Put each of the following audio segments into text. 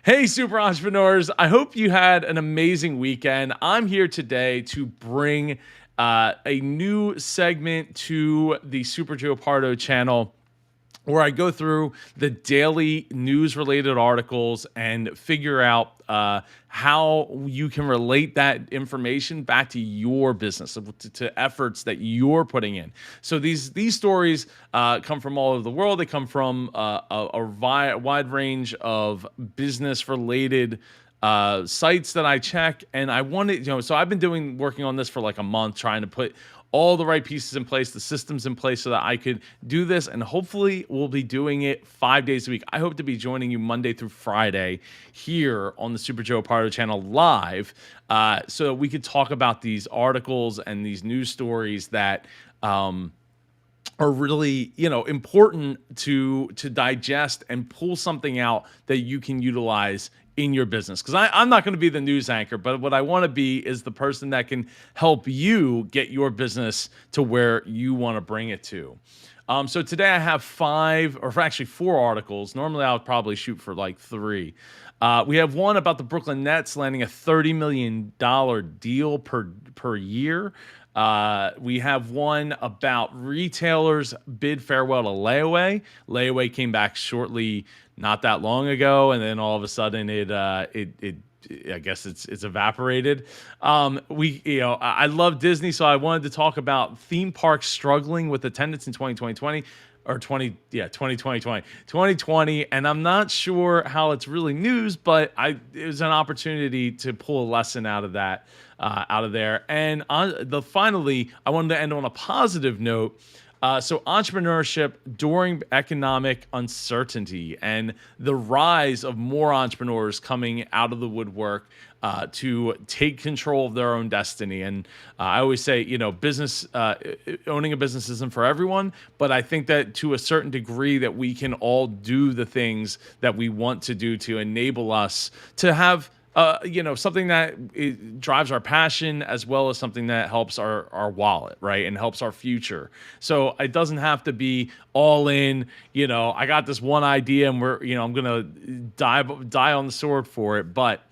Hey, super entrepreneurs. I hope you had an amazing weekend. I'm here today to bring a new segment to the Super Joe Pardo channel where I go through the daily news related articles and figure out how you can relate that information back to your business, to efforts that you're putting in. So these stories come from all over the world. They come from wide range of business related sites that I check, and I wanted, so I've been working on this for like a month, trying to put all the right pieces in place, the systems in place so that I could do this. And hopefully we'll be doing it 5 days a week. I hope to be joining you Monday through Friday here on the Super Joe Pardo channel live, so that we could talk about these articles and these news stories that, are really, important to digest and pull something out that you can utilize in your business. Because I'm not going to be the news anchor, but what I want to be is the person that can help you get your business to where you want to bring it to. So today I have actually four articles. Normally I would probably shoot for like three. We have one about the Brooklyn Nets landing a $30 million deal per year. We have one about retailers bid farewell to layaway. Layaway came back shortly, not that long ago, and then all of a sudden I guess it's evaporated. I love Disney, so I wanted to talk about theme parks struggling with attendance in 2020 or 2020, and I'm not sure how it's really news, but it was an opportunity to pull a lesson out of that, out of there. And finally, I wanted to end on a positive note. So entrepreneurship during economic uncertainty and the rise of more entrepreneurs coming out of the woodwork to take control of their own destiny. And I always say, owning a business isn't for everyone, but I think that to a certain degree that we can all do the things that we want to do to enable us to have something that drives our passion, as well as something that helps our wallet, right? And helps our future. So it doesn't have to be all in, I got this one idea and I'm going to die on the sword for it. But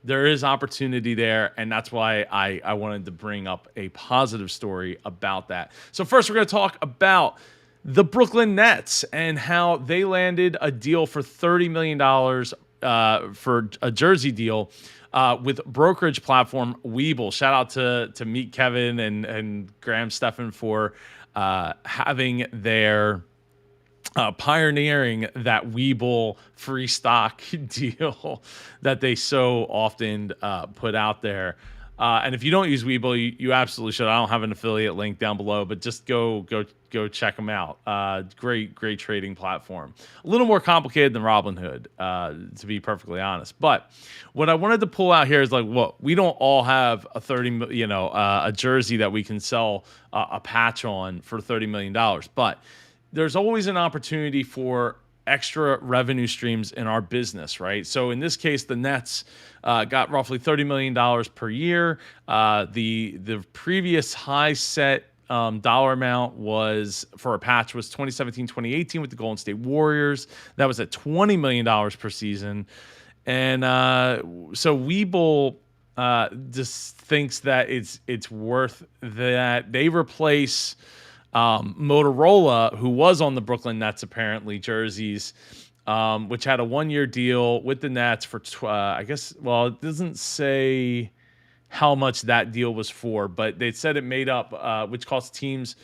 there is opportunity there. And that's why I wanted to bring up a positive story about that. So first we're going to talk about the Brooklyn Nets and how they landed a deal for $30 million for a jersey deal with brokerage platform Webull. Shout out to Meet Kevin and Graham Stephan for having their pioneering that Webull free stock deal that they so often put out there. And if you don't use Webull, you absolutely should. I don't have an affiliate link down below, but just go check them out. Great trading platform. A little more complicated than Robinhood, to be perfectly honest. But what I wanted to pull out here is like, we don't all have a jersey that we can sell a patch on for $30 million, but there's always an opportunity for extra revenue streams in our business, right? So in this case, the Nets got roughly $30 million per year. The previous high set dollar amount was for a patch was 2017-2018 with the Golden State Warriors. That was at $20 million per season. And so Webull just thinks that it's worth that. They replace Motorola, who was on the Brooklyn Nets apparently jerseys, which had a 1-year deal with the Nets for it doesn't say how much that deal was for, but they said it made up, which cost teams,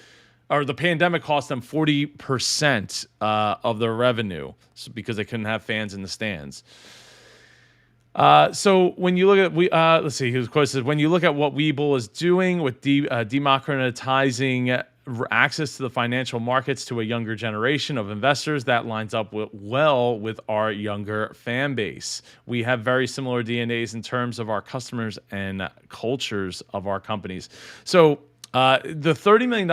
or the pandemic cost them 40% of their revenue, because they couldn't have fans in the stands. So when you look at let's see, his quote says, when you look at what Webull is doing with democratizing access to the financial markets to a younger generation of investors, that lines up well with our younger fan base. We have very similar DNAs in terms of our customers and cultures of our companies. So the $30 million,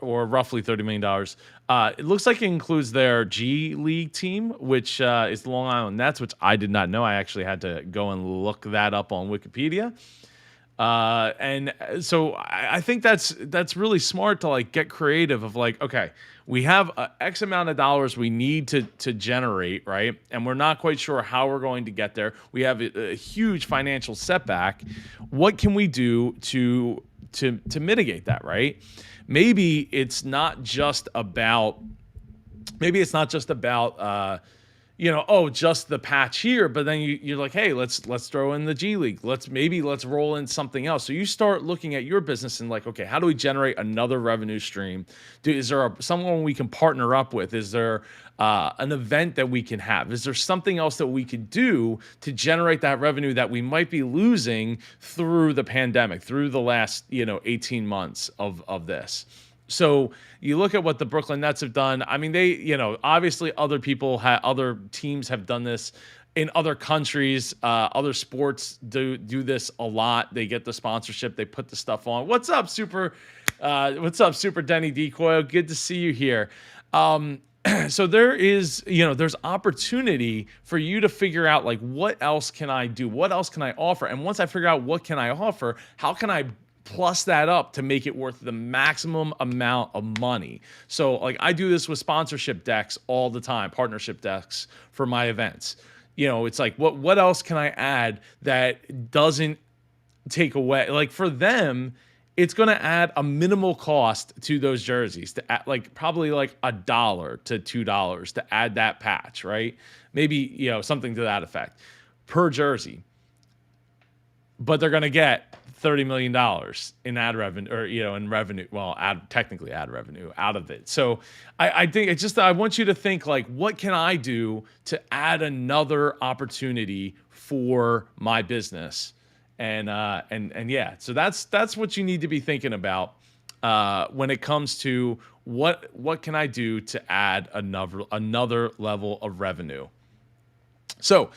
or roughly $30 million, it looks like it includes their G League team, which is the Long Island Nets, which I did not know. I actually had to go and look that up on Wikipedia. And so I think that's really smart to like get creative of like, okay, we have X amount of dollars we need to generate, right? And we're not quite sure how we're going to get there. We have a huge financial setback. What can we do to mitigate that, right? Maybe it's not just about just the patch here, but then you're like, hey, let's throw in the G League. Let's roll in something else. So you start looking at your business and like, okay, how do we generate another revenue stream? Is there someone we can partner up with? Is there an event that we can have? Is there something else that we could do to generate that revenue that we might be losing through the pandemic, through the last 18 months of this? So you look at what the Brooklyn Nets have done. I mean, they, obviously other teams have done this in other countries. Other sports do this a lot. They get the sponsorship. They put the stuff on. What's up, Super Denny Decoy? Good to see you here. So there's opportunity for you to figure out like, what else can I do? What else can I offer? And once I figure out what can I offer, how can I plus that up to make it worth the maximum amount of money? So like I do this with sponsorship decks all the time, partnership decks for my events. It's like, what else can I add that doesn't take away? Like for them, it's going to add a minimal cost to those jerseys to add, like probably like $1 to $2 to add that patch, right? Maybe, something to that effect per jersey. But they're going to get $30 million in ad revenue, or in revenue. Well, technically ad revenue out of it. So I think it's just, I want you to think like, what can I do to add another opportunity for my business? And yeah, so that's what you need to be thinking about when it comes to what can I do to add another level of revenue. So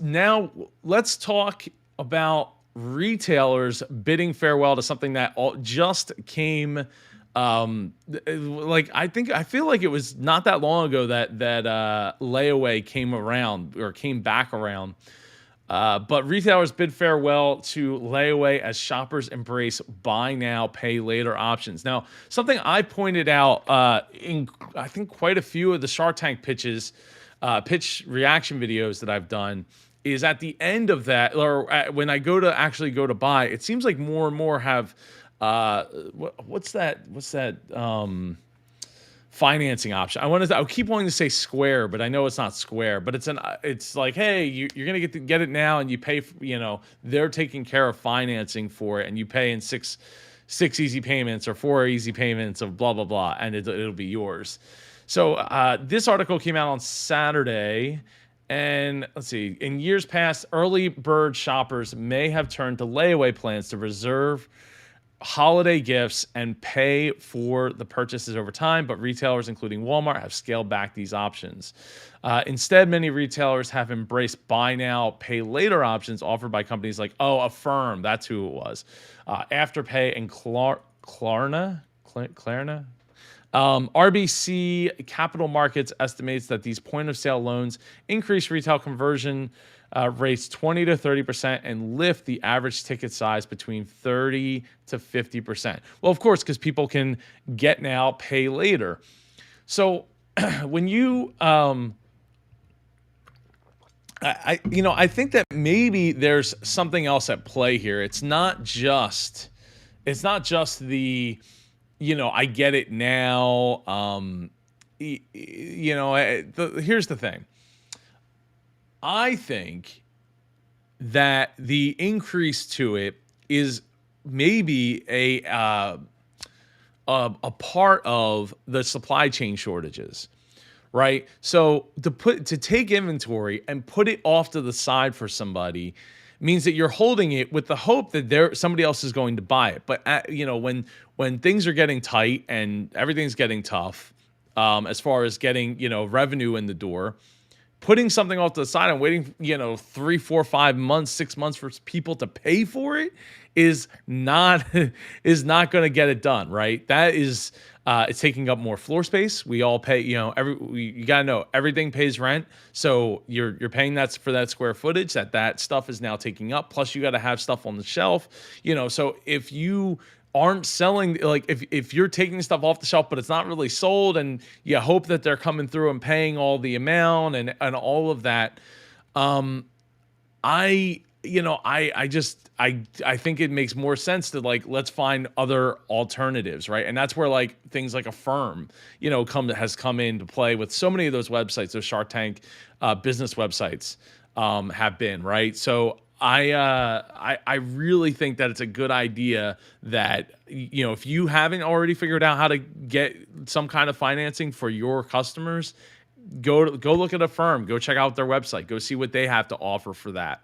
now let's talk about retailers bidding farewell to something that just came. I feel like it was not that long ago that layaway came back around. But retailers bid farewell to layaway as shoppers embrace buy now, pay later options. Now, something I pointed out in I think quite a few of the Shark Tank pitch reaction videos that I've done is at the end of that, or when I go to buy, it seems like more and more have what's that financing option. I keep wanting to say Square, but I know it's not Square. But it's like, hey, you're gonna get it now, and you pay. They're taking care of financing for it, and you pay in six easy payments or 4 easy payments of blah blah blah, and it'll be yours. So this article came out on Saturday. And let's see, in years past, early bird shoppers may have turned to layaway plans to reserve holiday gifts and pay for the purchases over time, but retailers, including Walmart, have scaled back these options. Instead, many retailers have embraced buy now, pay later options offered by companies like, Affirm, that's who it was, Afterpay, and Klarna. RBC Capital Markets estimates that these point-of-sale loans increase retail conversion rates 20 to 30% and lift the average ticket size between 30 to 50%. Well, of course, because people can get now, pay later. So when you, I think that maybe there's something else at play here. It's not just the, I get it now. Here's the thing. I think that the increase to it is maybe a part of the supply chain shortages, right? So to take inventory and put it off to the side for somebody means that you're holding it with the hope that somebody else is going to buy it. But when things are getting tight and everything's getting tough, as far as getting revenue in the door, putting something off to the side and waiting, 3, 4, 5 months, 6 months for people to pay for it is not is not going to get it done, right? That is it's taking up more floor space. We all pay, you got to know everything pays rent. So you're paying that for that square footage that stuff is now taking up. Plus you got to have stuff on the shelf, so if you aren't selling, like if you're taking stuff off the shelf but it's not really sold and you hope that they're coming through and paying all the amount and all of that, I think it makes more sense to let's find other alternatives, right? And that's where things like Affirm, has come into play with so many of those websites, those Shark Tank business websites have been, right? So I really think that it's a good idea that, if you haven't already figured out how to get some kind of financing for your customers, go look at Affirm, go check out their website, go see what they have to offer for that.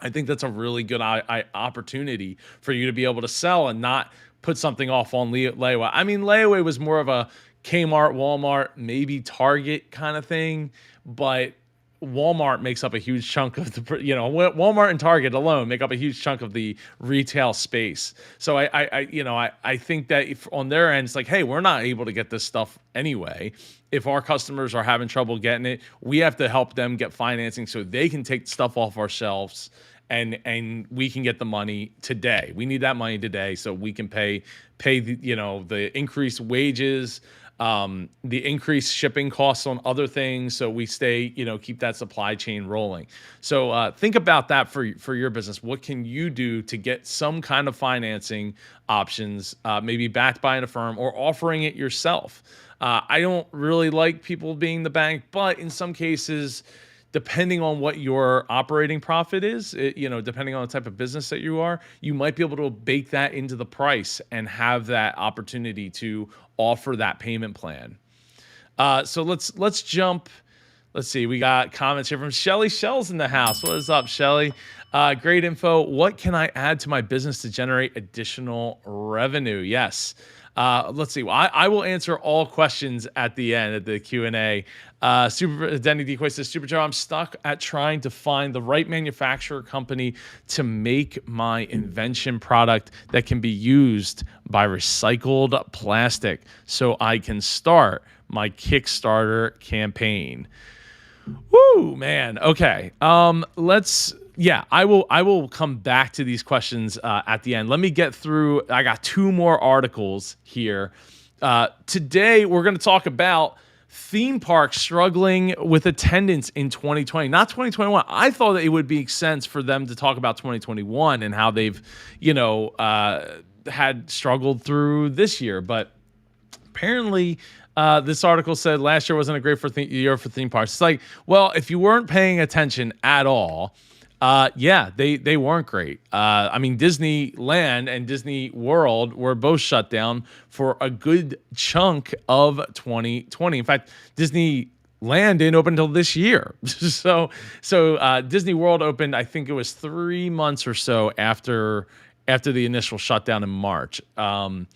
I think that's a really good opportunity for you to be able to sell and not put something off on layaway. I mean, layaway was more of a Kmart, Walmart, maybe Target kind of thing, but Walmart makes up a huge chunk of the, Walmart and Target alone make up a huge chunk of the retail space. So I think that if on their end, it's like, hey, we're not able to get this stuff anyway. If our customers are having trouble getting it, we have to help them get financing so they can take stuff off our shelves and we can get the money today. We need that money today so we can pay the increased wages, the increased shipping costs on other things, so we stay, keep that supply chain rolling. So think about that for your business. What can you do to get some kind of financing options, maybe backed by a firm or offering it yourself? I don't really like people being the bank, but in some cases, depending on what your operating profit is, depending on the type of business that you are, you might be able to bake that into the price and have that opportunity to offer that payment plan. So let's jump. Let's see. We got comments here from Shelly. Shell's in the house. What is up, Shelly? Great info. What can I add to my business to generate additional revenue? Yes. Let's see. Well, I will answer all questions at the end of the Q&A. Denny Decoy says, Super Joe, I'm stuck at trying to find the right manufacturer company to make my invention product that can be used by recycled plastic so I can start my Kickstarter campaign. Woo, man. Okay. I will come back to these questions at the end. Let me get through. I got 2 more articles here. Today, we're going to talk about theme parks struggling with attendance in 2020, not 2021. I thought that it would make sense for them to talk about 2021 and how they've, had struggled through this year. But apparently, this article said last year wasn't a great year for theme parks. It's like, well, if you weren't paying attention at all, they weren't great. I mean, Disneyland and Disney World were both shut down for a good chunk of 2020. In fact, Disneyland didn't open until this year. So Disney World opened, I think it was 3 months or so after the initial shutdown in March. And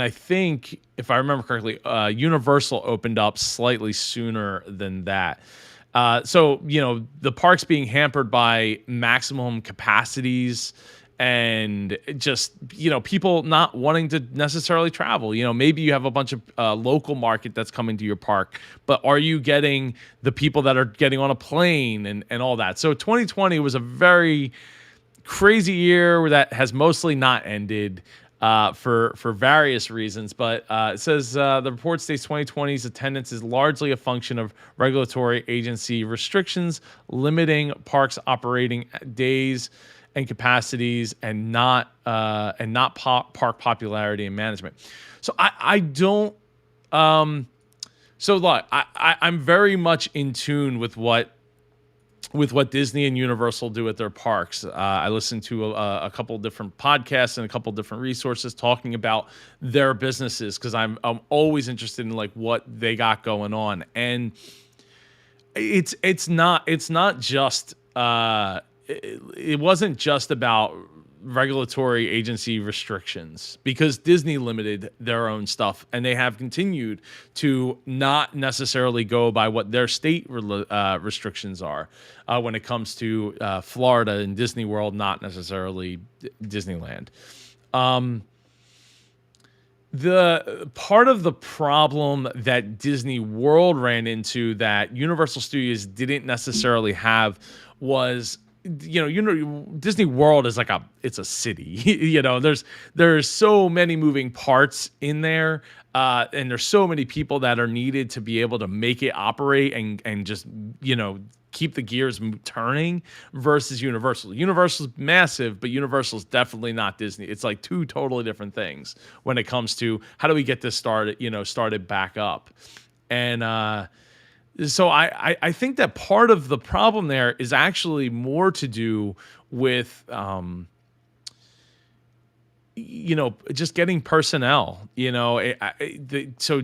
I think, if I remember correctly, Universal opened up slightly sooner than that. So the parks being hampered by maximum capacities and just, people not wanting to necessarily travel. Maybe you have a bunch of local market that's coming to your park, but are you getting the people that are getting on a plane and all that? So 2020 was a very crazy year that has mostly not ended. For various reasons, but it says the report states 2020's attendance is largely a function of regulatory agency restrictions limiting parks operating days and capacities, and not park popularity and management. So I don't. So look, I'm very much in tune with what Disney and Universal do at their parks. I listen to a couple of different podcasts and a couple of different resources talking about their businesses, because I'm always interested in what they got going on. And it's not just it wasn't just about regulatory agency restrictions, because Disney limited their own stuff, and they have continued to not necessarily go by what their state restrictions are when it comes to Florida and Disney World, not necessarily Disneyland. The part of the problem that Disney World ran into that Universal Studios didn't necessarily have was, Disney World is like it's a city. There's so many moving parts in there, and there's so many people that are needed to be able to make it operate and just keep the gears turning, versus Universal. Universal's massive, but Universal's definitely not Disney. It's like two totally different things when it comes to how do we get this started back up. And so I think that part of the problem there is actually more to do with just getting personnel. So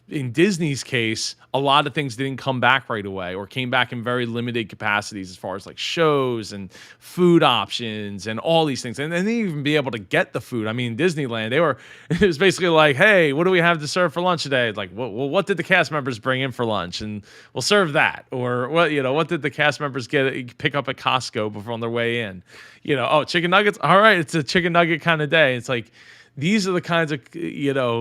in Disney's case, a lot of things didn't come back right away, or came back in very limited capacities, as far as like shows and food options and all these things. And they didn't even be able to get the food. I mean, Disneyland, it was basically like, hey, what do we have to serve for lunch today? Like, well, what did the cast members bring in for lunch? And we'll serve that. Or what did the cast members pick up at Costco before on their way in? Chicken nuggets. All right, it's a chicken nugget kind of day. It's like, these are the kinds of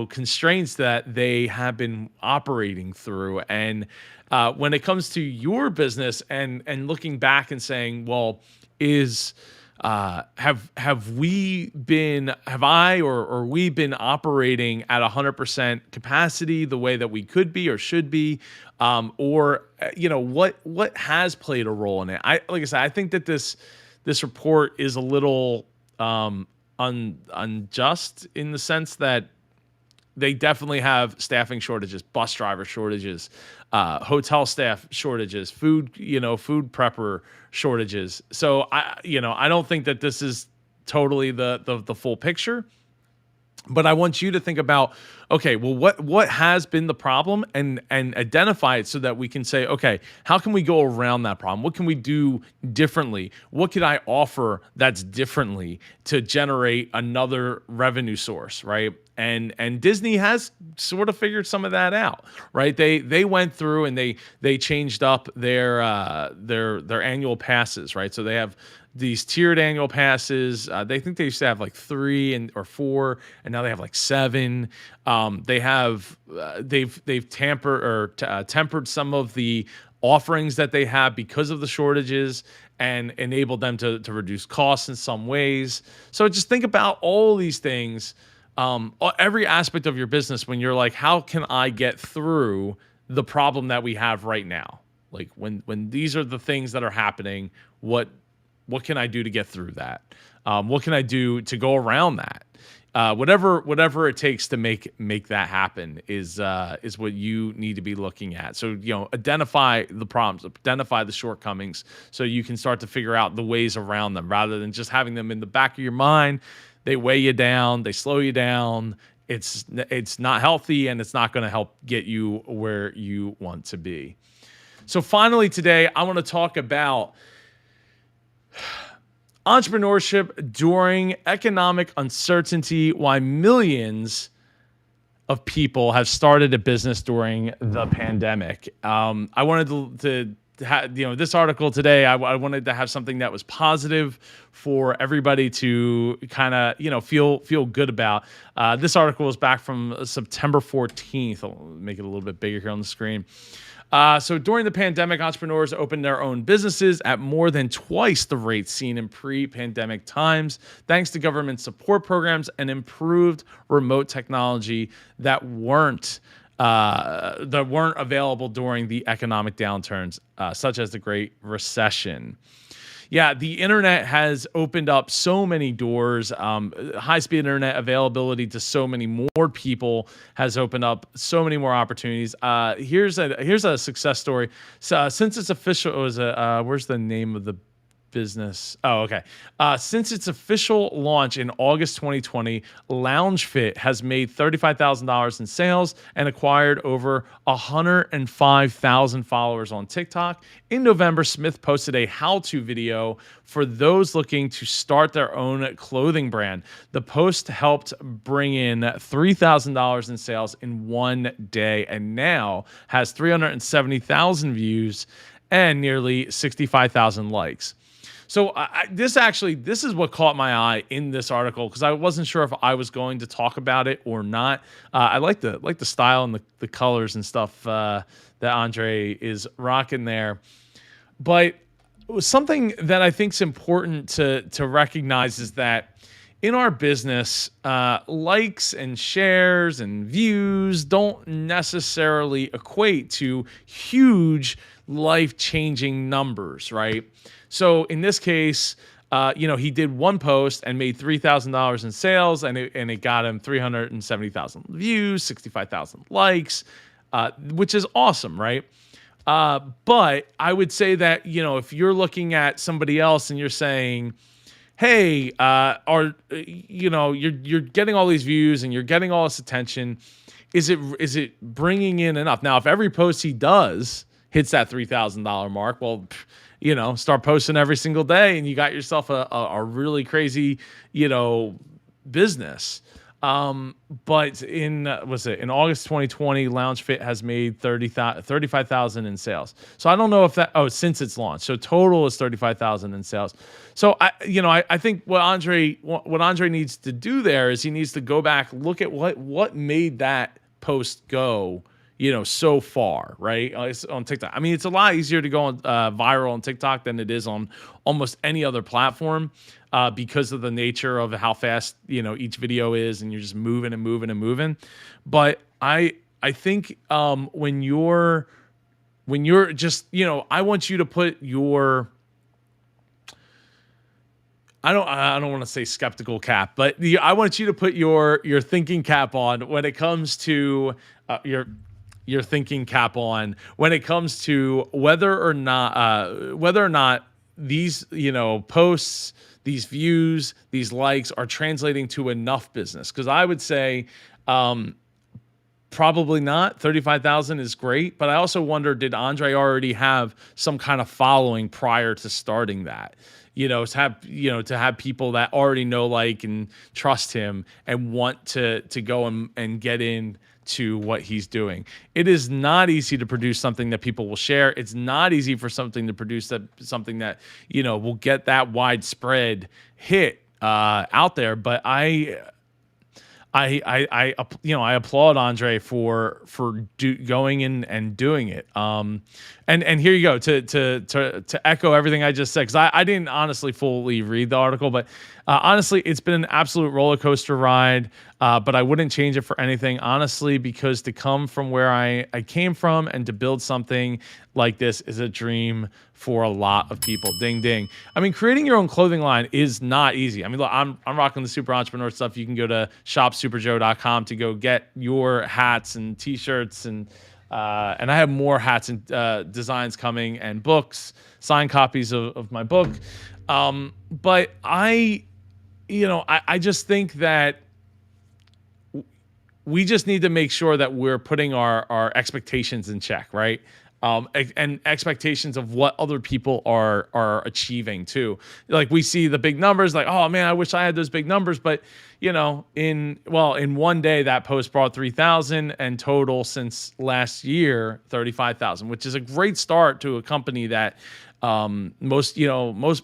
constraints that they have been operating through. And when it comes to your business and looking back and saying, well, have I or we been operating at 100% capacity the way that we could be or should be, or what has played a role in it? Like I said, I think that this report is a little unjust, in the sense that they definitely have staffing shortages, bus driver shortages, hotel staff shortages, food prepper shortages. So I don't think that this is totally the full picture. But I want you to think about, okay, well, what has been the problem, and identify it, so that we can say, okay, how can we go around that problem? What can we do differently? What could I offer that's differently to generate another revenue source, right? And Disney has sort of figured some of that out, right? They went through and they changed up their annual passes, right? So they have these tiered annual passes. They think they used to have like 3 or 4, and now they have like 7. They've tempered some of the offerings that they have because of the shortages, and enabled them to reduce costs in some ways. So just think about all these things, every aspect of your business, when you're like, how can I get through the problem that we have right now? Like when these are the things that are happening, what can I do to get through that? What can I do to go around that? Whatever it takes to make that happen is what you need to be looking at. So, identify the problems, identify the shortcomings, so you can start to figure out the ways around them, rather than just having them in the back of your mind. They weigh you down, they slow you down. It's not healthy, and it's not going to help get you where you want to be. So finally today, I want to talk about entrepreneurship during economic uncertainty, why millions of people have started a business during the pandemic. I wanted to have, this article today, I wanted to have something that was positive for everybody to kind of, feel good about. This article is back from September 14th. I'll make it a little bit bigger here on the screen. So during the pandemic, entrepreneurs opened their own businesses at more than twice the rate seen in pre-pandemic times, thanks to government support programs and improved remote technology that weren't available during the economic downturns, such as the Great Recession. Yeah, the internet has opened up so many doors. High-speed internet availability to so many more people has opened up so many more opportunities. Here's a success story. So, since it's official, where's the name of the business. Oh, okay. Since its official launch in August 2020, LoungeFit has made $35,000 in sales and acquired over 105,000 followers on TikTok. In November, Smith posted a how-to video for those looking to start their own clothing brand. The post helped bring in $3,000 in sales in one day and now has 370,000 views and nearly 65,000 likes. So this is what caught my eye in this article because I wasn't sure if I was going to talk about it or not. I like the style and the colors and stuff that Andre is rocking there, but it was something that I think is important to recognize is that in our business, likes and shares and views don't necessarily equate to huge life-changing numbers, right? So in this case, he did one post and made $3,000 in sales, and it got him 370,000 views, 65,000 likes, which is awesome, right? But I would say that if you're looking at somebody else and you're saying, hey, you're getting all these views and you're getting all this attention, is it bringing in enough? Now, if every post he does hits that $3,000 mark, well, start posting every single day and you got yourself a really crazy, business. But in August 2020, LoungeFit has made 35,000 in sales. So I don't know if since its launch. So total is 35,000 in sales. So I think what Andre needs to do there is he needs to go back, look at what made that post go so far, right? It's on TikTok. I mean, it's a lot easier to go on viral on TikTok than it is on almost any other platform because of the nature of how fast, each video is, and you're just moving and moving and moving. But I think when you're just, I want you to put your, I don't want to say skeptical cap, but I want you to put your thinking cap on when it comes to your thinking cap on when it comes to whether or not these posts, these views, these likes are translating to enough business. Because I would say probably not. 35,000 is great, but I also wonder, did Andre already have some kind of following prior to starting that? To have people that already know, like, and trust him and want to go and get in to what he's doing. It is not easy to produce something that people will share. It's not easy for something to produce something that will get that widespread hit out there. But I applaud Andre for going in and doing it. And here you go to echo everything I just said, because I didn't honestly fully read the article, but honestly, it's been an absolute roller coaster ride. But I wouldn't change it for anything, honestly, because to come from where I came from and to build something like this is a dream for a lot of people. Ding, ding. I mean, creating your own clothing line is not easy. I mean, look, I'm rocking the Super Entrepreneur stuff. You can go to shopsuperjoe.com to go get your hats and t-shirts and I have more hats and designs coming and books, signed copies of my book. But I just think that we just need to make sure that we're putting our expectations in check, right? And expectations of what other people are achieving too. Like, we see the big numbers, like, oh man, I wish I had those big numbers. But in one day that post brought 3,000, and total since last year 35,000, which is a great start to a company that most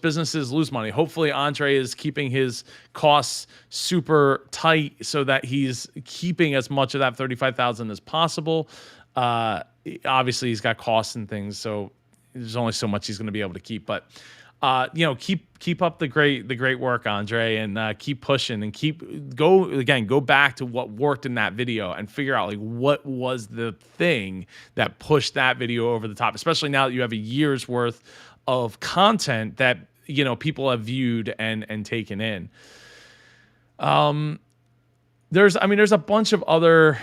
businesses lose money. Hopefully Andre is keeping his costs super tight so that he's keeping as much of that 35,000 as possible. Obviously he's got costs and things, so there's only so much he's going to be able to keep, but keep up the great work, Andre, and keep pushing and go back to what worked in that video and figure out, like, what was the thing that pushed that video over the top, especially now that you have a year's worth of content that people have viewed and taken in. There's a bunch of other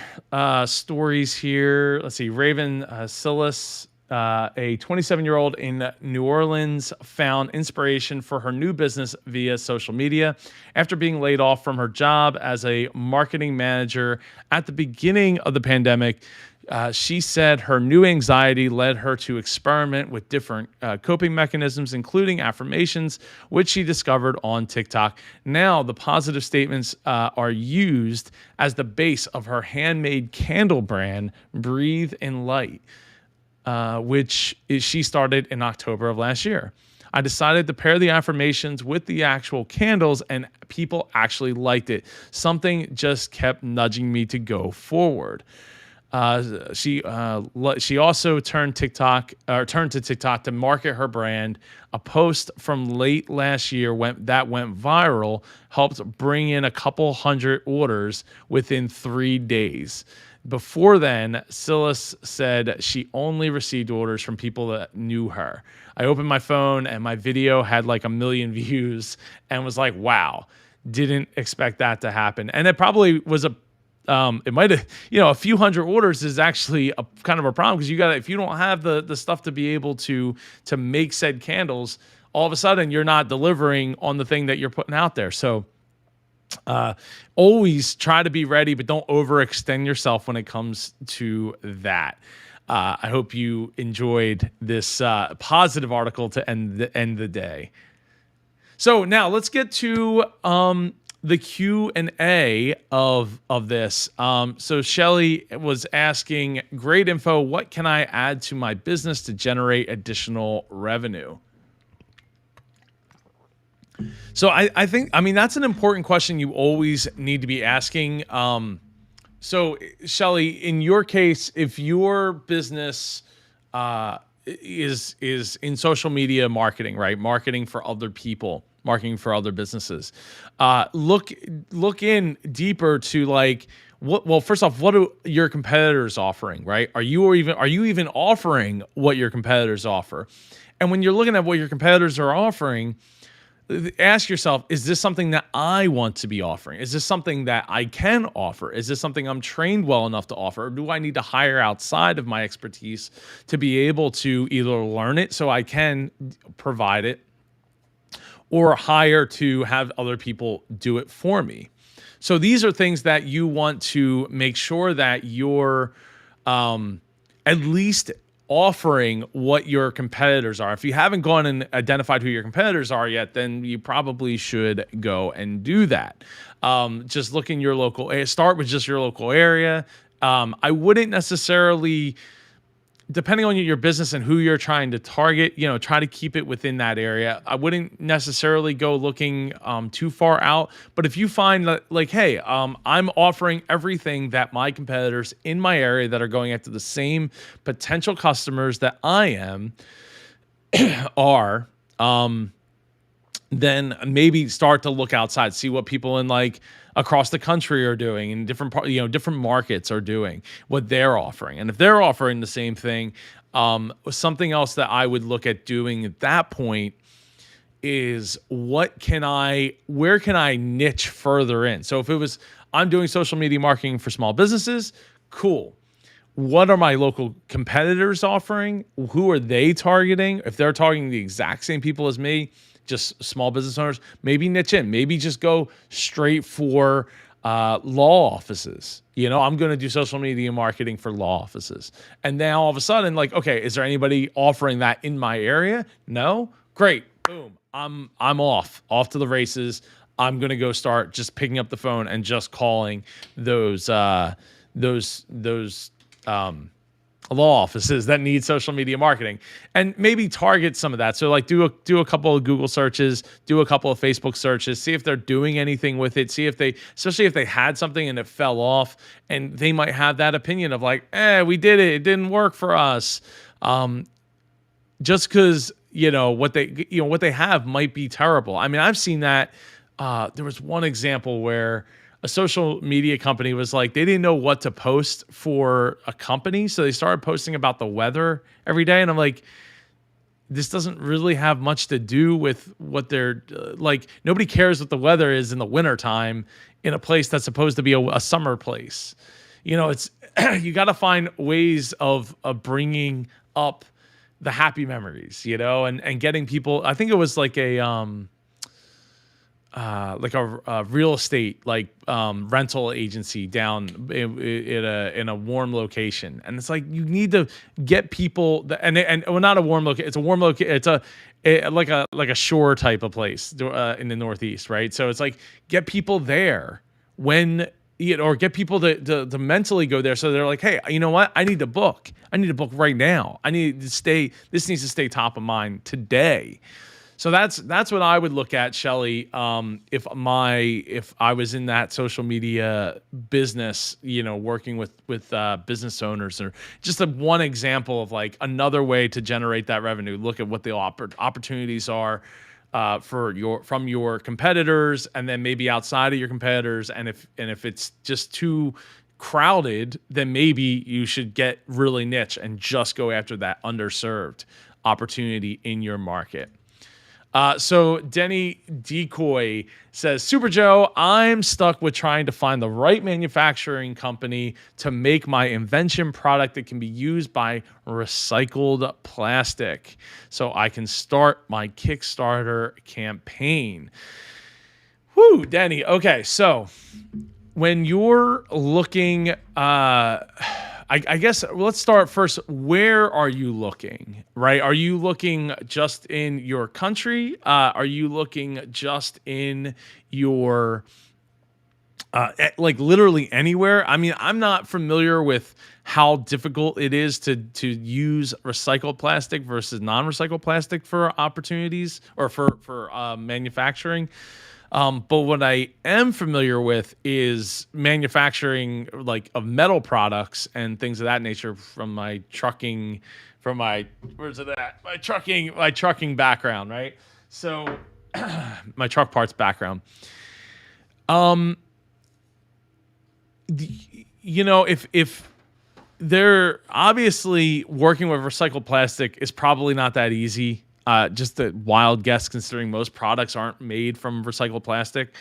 stories here. Let's see. Raven Silas a 27-year-old in New Orleans found inspiration for her new business via social media after being laid off from her job as a marketing manager at the beginning of the pandemic. She said her new anxiety led her to experiment with different coping mechanisms, including affirmations, which she discovered on TikTok. Now, the positive statements are used as the base of her handmade candle brand, Breathe in Light, she started in October of last year. I decided to pair the affirmations with the actual candles, and people actually liked it. Something just kept nudging me to go forward. She also turned to TikTok to market her brand. A post from late last year went viral, helped bring in a couple hundred orders within 3 days. Before then, Silas said she only received orders from people that knew her. I opened my phone and my video had like 1 million views and was like, wow, didn't expect that to happen. And it probably was it might have, a few hundred orders is actually a kind of a problem, because if you don't have the stuff to be able to make said candles, all of a sudden you're not delivering on the thing that you're putting out there. So always try to be ready, but don't overextend yourself when it comes to that. I hope you enjoyed this positive article to end the day. So now let's get to the Q&A of this. So Shelly was asking, great info. What can I add to my business to generate additional revenue? So I think that's an important question you always need to be asking. So Shelly, in your case, if your business is in social media marketing, right? Marketing for other people, marketing for other businesses, look in deeper to like, first off, what are your competitors offering, right? Are you even offering what your competitors offer? And when you're looking at what your competitors are offering, ask yourself, is this something that I want to be offering? Is this something that I can offer? Is this something I'm trained well enough to offer? Or do I need to hire outside of my expertise to be able to either learn it so I can provide it, or hire to have other people do it for me? So these are things that you want to make sure that you're at least offering what your competitors are. If you haven't gone and identified who your competitors are yet, then you probably should go and do that. Just look in your local area. Start with just your local area. I wouldn't necessarily, depending on your business and who you're trying to target, try to keep it within that area. I wouldn't necessarily go looking too far out. But if you find that, like, hey, I'm offering everything that my competitors in my area that are going after the same potential customers that I am are, then maybe start to look outside, see what people in like across the country are doing, and different markets are doing, what they're offering. And if they're offering the same thing, something else that I would look at doing at that point is where can I niche further in? So if it was, I'm doing social media marketing for small businesses, cool. What are my local competitors offering? Who are they targeting? If they're targeting the exact same people as me, just small business owners, maybe niche in, maybe just go straight for law offices. I'm going to do social media marketing for law offices. And now all of a sudden, like, okay, is there anybody offering that in my area? No? Great. Boom. I'm off to the races. I'm going to go start just picking up the phone and just calling those law offices that need social media marketing, and maybe target some of that. So like do a couple of Google searches, do a couple of Facebook searches, see if they're doing anything with it. See if especially if they had something and it fell off, and they might have that opinion of like, we did it. It didn't work for us. Just because, what they have might be terrible. I mean, I've seen that. There was one example where a social media company was like, they didn't know what to post for a company. So they started posting about the weather every day. And I'm like, this doesn't really have much to do with what they're like. Nobody cares what the weather is in the wintertime in a place that's supposed to be a summer place. It's, you got to find ways of bringing up the happy memories, and getting people. I think it was like a real estate rental agency down in a warm location, and it's like you need to get people and well, not a warm location. It's a warm location. Like a shore type of place in the Northeast, right? So it's like get people there when or get people to mentally go there, so they're like, hey, you know what? I need to book right now. This needs to stay top of mind today. So that's what I would look at, Shelly. If I was in that social media business, working with business owners, or just one example of like another way to generate that revenue. Look at what the opportunities are from your competitors, and then maybe outside of your competitors. And if it's just too crowded, then maybe you should get really niche and just go after that underserved opportunity in your market. So Denny Decoy says, Super Joe, I'm stuck with trying to find the right manufacturing company to make my invention product that can be used by recycled plastic so I can start my Kickstarter campaign. Whoo, Denny. Okay, so when you're looking, I guess let's start first. Where are you looking, right? Are you looking just in your country? Are you looking just in your, like literally anywhere? I mean, I'm not familiar with how difficult it is to use recycled plastic versus non-recycled plastic for opportunities or for manufacturing. But what I am familiar with is manufacturing of metal products and things of that nature from my trucking, my trucking background, right? So my truck parts background. If they're obviously working with recycled plastic is probably not that easy. Just a wild guess, considering most products aren't made from recycled plastic.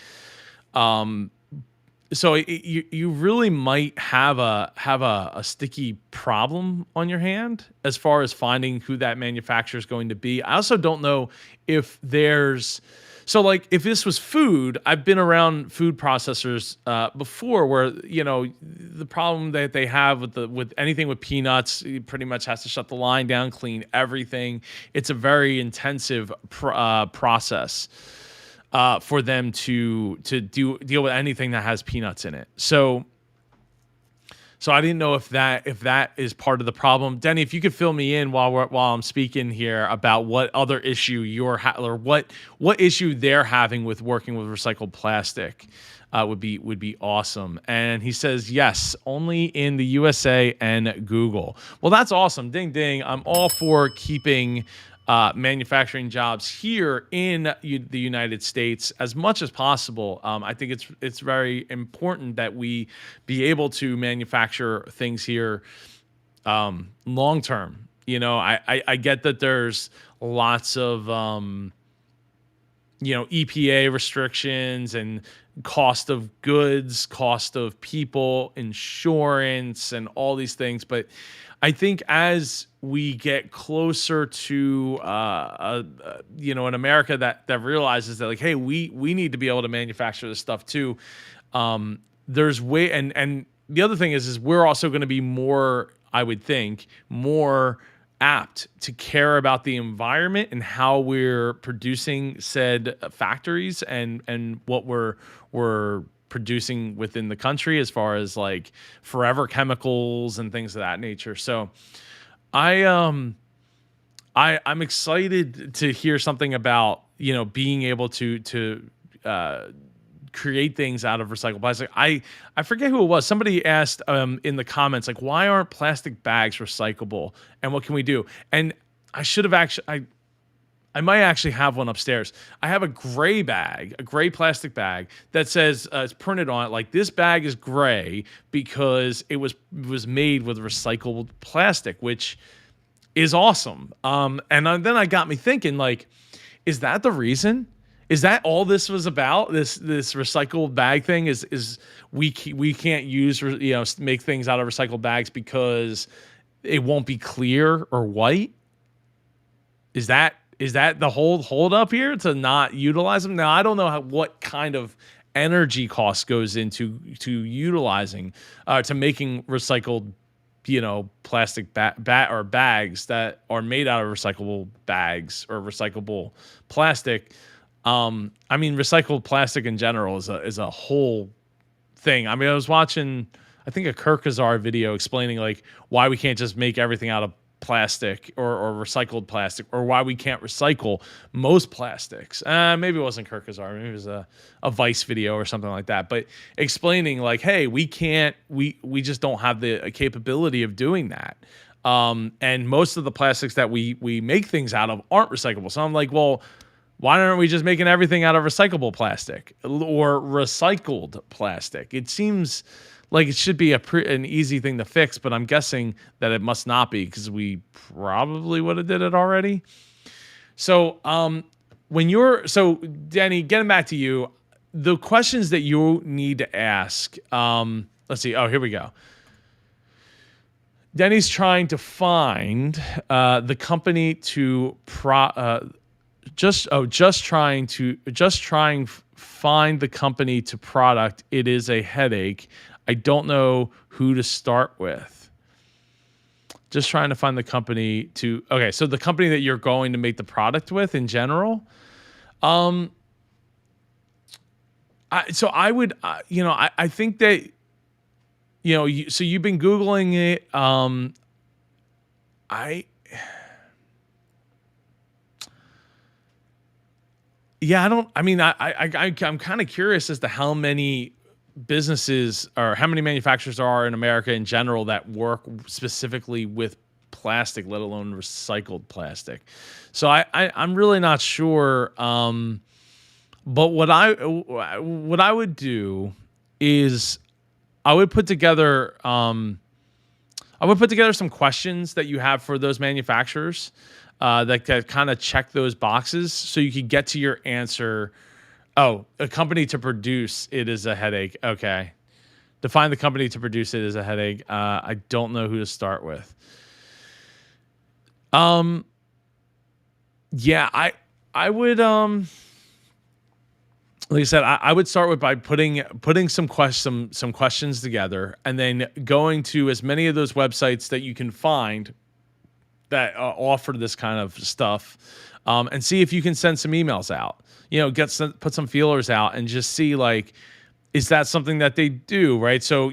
So you really might have a sticky problem on your hand as far as finding who that manufacturer is going to be. I also don't know if there's if this was food. I've been around food processors before, where the problem that they have with anything with peanuts, it pretty much has to shut the line down, clean everything. It's a very intensive process for them to deal with anything that has peanuts in it. So I didn't know if that is part of the problem. Denny, if you could fill me in while I'm speaking here about what other issue or what issue they're having with working with recycled plastic, would be awesome. And he says, yes, only in the USA and Google. Well, that's awesome. Ding ding. I'm all for keeping manufacturing jobs here in the United States as much as possible. I think it's very important that we be able to manufacture things here long term. I get that there's lots of EPA restrictions and cost of goods, cost of people, insurance, and all these things, but I think as we get closer to, an America that realizes that, like, hey, we need to be able to manufacture this stuff too. There's way, and the other thing is we're also going to be more, I would think, more apt to care about the environment and how we're producing said factories and what we're producing within the country, as far as like forever chemicals and things of that nature. So I'm excited to hear something about, being able to create things out of recycled plastic. I forget who it was. Somebody asked in the comments, like, why aren't plastic bags recyclable and what can we do? And I should have actually, I might actually have one upstairs. I have a gray plastic bag that says it's printed on it like, this bag is gray because it was made with recycled plastic, which is awesome. And then I got me thinking, like, is that the reason? Is that all this was about? This recycled bag thing is we can't make things out of recycled bags because it won't be clear or white? Is that the whole hold up here to not utilize them? Now I don't know what kind of energy cost goes into utilizing to making recycled, plastic or bags that are made out of recyclable bags or recyclable plastic. I mean, recycled plastic in general is a whole thing. I mean, I was watching, I think, a Kirkazar video explaining like why we can't just make everything out of plastic or recycled plastic, or why we can't recycle most plastics. Maybe it wasn't Kirkazar, maybe it was a Vice video or something like that. But explaining like, hey, we can't, we just don't have the capability of doing that. And most of the plastics that we make things out of aren't recyclable. So I'm like, well, why aren't we just making everything out of recyclable plastic or recycled plastic? It seems like it should be an easy thing to fix, but I'm guessing that it must not be, because we probably would have did it already. So, so Danny, getting back to you, the questions that you need to ask. Let's see. Oh, here we go. Denny's trying to find the company to find the company to product. It is a headache. I don't know who to start with. Just trying to find the company to. Okay, so the company that you're going to make the product with in general. I think that, so you've been Googling it. I'm kind of curious as to how many businesses or how many manufacturers there are in America in general that work specifically with plastic, let alone recycled plastic. So I'm really not sure. But what I would do is I would put together some questions that you have for those manufacturers that kind of check those boxes, so you could get to your answer. Oh, a company to produce it is a headache. Okay. To find the company to produce it is a headache. I don't know who to start with. Yeah, I would, like I said, I would start with by putting some questions together, and then going to as many of those websites that you can find that offer this kind of stuff, and see if you can send some emails out. Put some feelers out and just see, like, is that something that they do, right? So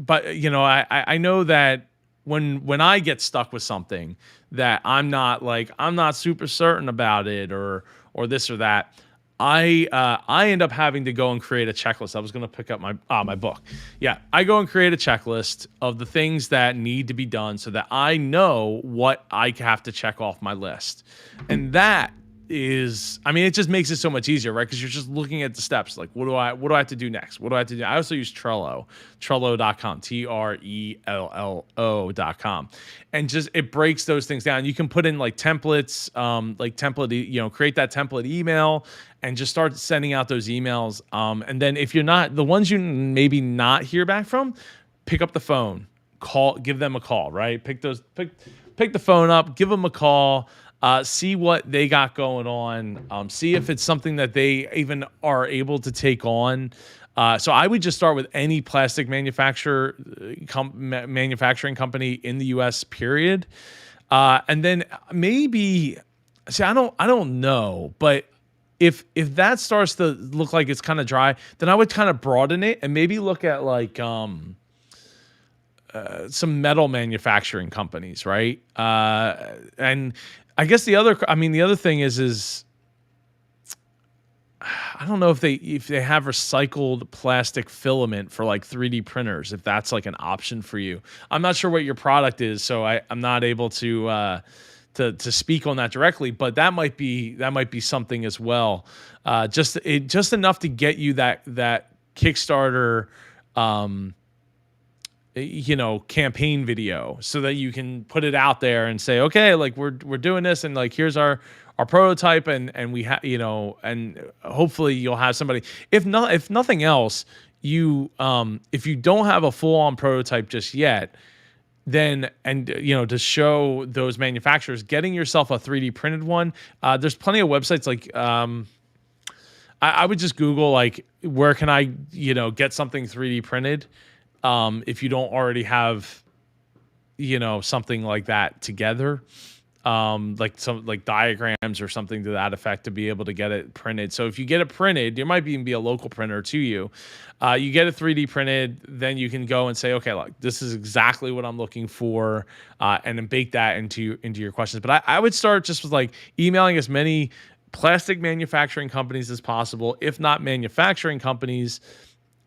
I know that when I get stuck with something that I'm not super certain about it or this or that, I end up having to go and create a checklist. I was going to pick up my book. Yeah, I go and create a checklist of the things that need to be done so that I know what I have to check off my list. And that is, it just makes it so much easier, right? Because you're just looking at the steps. Like, what do I have to do next? What do I have to do? I also use Trello, Trello.com, Trello.com. And just, it breaks those things down. You can put in like templates, create that template email and just start sending out those emails. And then if you're not, the ones you maybe not hear back from, pick up the phone, give them a call, right? Pick the phone up, give them a call. See what they got going on. See if it's something that they even are able to take on. So I would just start with any plastic manufacturing company in the U.S. period, and then maybe I don't know, but if that starts to look like it's kind of dry, then I would kind of broaden it and maybe look at like some metal manufacturing companies, right? And I guess the other thing is I don't know if they have recycled plastic filament for like 3D printers, if that's like an option for you. I'm not sure what your product is, so I'm not able to speak on that directly, but that might be something as well. Just enough to get you that Kickstarter campaign video, so that you can put it out there and say, okay, like we're doing this, and like here's our prototype, and we have, and hopefully you'll have somebody. If nothing else, if you don't have a full on prototype just yet, then, and to show those manufacturers, getting yourself a 3D printed one. There's plenty of websites like, I would just Google like, where can I, get something 3D printed? If you don't already have, something like that together, like some like diagrams or something to that effect to be able to get it printed. So if you get it printed, there might even be a local printer to you. You get it 3D printed, then you can go and say, okay, look, this is exactly what I'm looking for, and then bake that into your questions. But I would start just with like emailing as many plastic manufacturing companies as possible, if not manufacturing companies,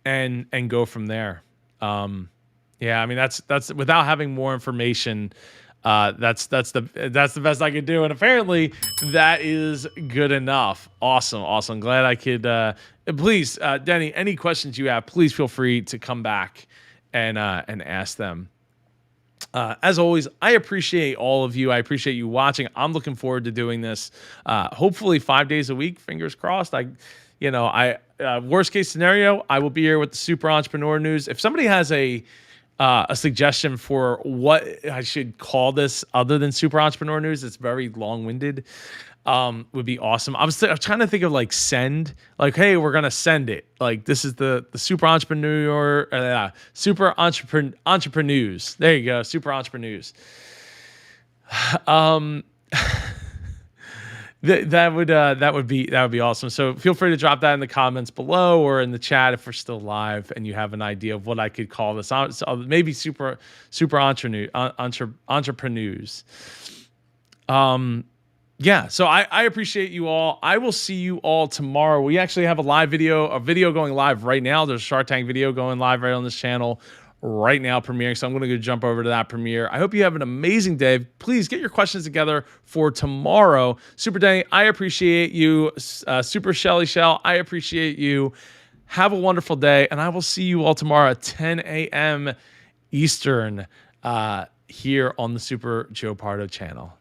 and go from there. Yeah, I mean that's without having more information. That's the best I could do, and apparently that is good enough. Awesome. Glad I could. Please, Denny, any questions you have, please feel free to come back and ask them. As always, I appreciate all of you. I appreciate you watching. I'm looking forward to doing this. Hopefully 5 days a week. Fingers crossed. Worst case scenario, I will be here with the Super Entrepreneur News. If somebody has a suggestion for what I should call this other than Super Entrepreneur News, it's very long-winded, would be awesome. I was trying to think of like send, like, hey, we're going to send it. Like, this is the Super Entrepreneur, Super EntrepreNEWS. There you go. Super EntrepreNEWS. That would be awesome. So feel free to drop that in the comments below or in the chat if we're still live and you have an idea of what I could call this. So maybe Super EntrepreNEWS. Yeah. So I appreciate you all. I will see you all tomorrow. We actually have a video going live right now. There's a Shark Tank video going live right on this channel right now, premiering. So I'm going to go jump over to that premiere. I hope you have an amazing day. Please get your questions together for tomorrow. Super Danny, I appreciate you. Super Shelly Shell, I appreciate you. Have a wonderful day, and I will see you all tomorrow at 10 a.m. Eastern here on the Super Joe Pardo channel.